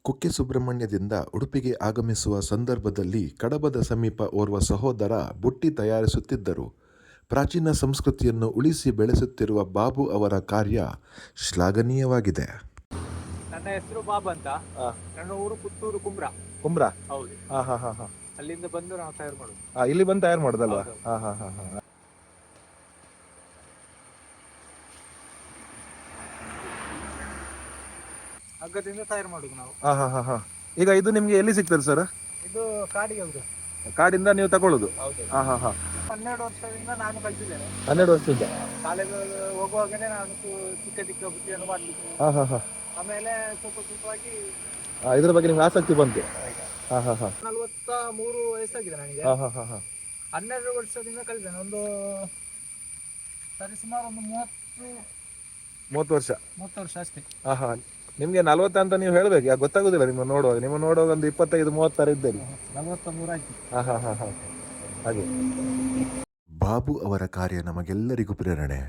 ಕುಕ್ಕೆ ಸುಬ್ರಹ್ಮಣ್ಯದಿಂದ ಉಡುಪಿಗೆ ಆಗಮಿಸುವ ಸಂದರ್ಭದಲ್ಲಿ ಕಡಬದ ಸಮೀಪ ಓರ್ವ ಸಹೋದರ ಬುಟ್ಟಿ ತಯಾರಿಸುತ್ತಿದ್ದರು. ಪ್ರಾಚೀನ ಸಂಸ್ಕೃತಿಯನ್ನು ಉಳಿಸಿ ಬೆಳೆಸುತ್ತಿರುವ ಬಾಬು ಅವರ ಕಾರ್ಯ ಶ್ಲಾಘನೀಯವಾಗಿದೆ. ನನ್ನ ಹೆಸರು ಬಾಬು ಅಂತ. ನನ್ನ ಊರು ಪುತ್ತೂರು ಕುಂಬ್ರ. ಕುಂಬ್ರ. ಹೌದು. ಹಾ ಹಾ ಹಾ ಹಾ. ಅಲ್ಲಿಂದ ಬಂದು ನಾವು ತಯಾರು ಮಾಡೋದು. ಇಲ್ಲಿ ಬಂದು ತಯಾರು ಮಾಡೋದಲ್ವಾ? ಹೌದು. ಹಾ ಹಾ ಹಾ ಹಾ. ಹಗ್ಗದಿಂದ ತಯಾರು ಮಾಡೋದು ನಾವು. ಹಾ ಹಾ ಹಾ ಹಾ. ಈಗ ಇದು ನಿಮ್ಗೆ ಎಲ್ಲಿ ಸಿಗ್ತದೆ ಸರ್? ಇದು ಕಾಡಿಗೆ ಹೋಗುದು. ಕಾಡಿಂದ ನೀವು ತಗೊಳ್ಳೋದು? ಹೌದು. ಹಾ ಹಾ ಹಾ. 12 ವರ್ಷದಿಂದ ನಾನು ಕಲ್ತಿದ್ದೇನೆ. 12 ವರ್ಷದಿಂದ? ಕಾಲೇಜ್ ಹೋಗುವಾಗನೇ ನಾನು ಚಿಕ್ಕ ಚಿಕ್ಕ ಬುತ್ತಿಯನ್ನು ಮಾಡ್ಲಿಕ್ಕೆ. ಹಾ ಹಾ ಹಾ. ಆಮೇಲೆ ಸ್ವಲ್ಪ ಸ್ವಲ್ಪವಾಗಿ ಇದ್ರ ಬಗ್ಗೆ ನಿಮ್ಗೆ ಆಸಕ್ತಿ ಬಂತು? ಹಾ ಹಾ ಹಾ. 43 ವಯಸ್ಸಾಗಿದೆ ನನಗೆ. ಹಾ ಹಾ ಹಾ ಹಾ. 12 ವರ್ಷದಿಂದ ಕಲಿತೇನೆ. ಒಂದು ಸರಿಸುಮಾರು ಒಂದು 30 ವರ್ಷ? 30 ವರ್ಷ ಅಷ್ಟೇ. ಹಾ ಹಾ. ನಿಮ್ಗೆ 40 ಅಂತ ನೀವು ಹೇಳ್ಬೇಕು, ಯಾಕೆ ಗೊತ್ತಾಗುದಿಲ್ಲ ನಿಮ್ಮ ನೋಡುವಾಗ ಒಂದು 25-30 ಇದ್ದೀರಿ. 43 ಆಯ್ತು. ಹಾ ಹಾ ಹಾ ಹಾ. ಹಾಗೆ ಬಾಬು ಅವರ ಕಾರ್ಯ ನಮಗೆಲ್ಲರಿಗೂ ಪ್ರೇರಣೆ.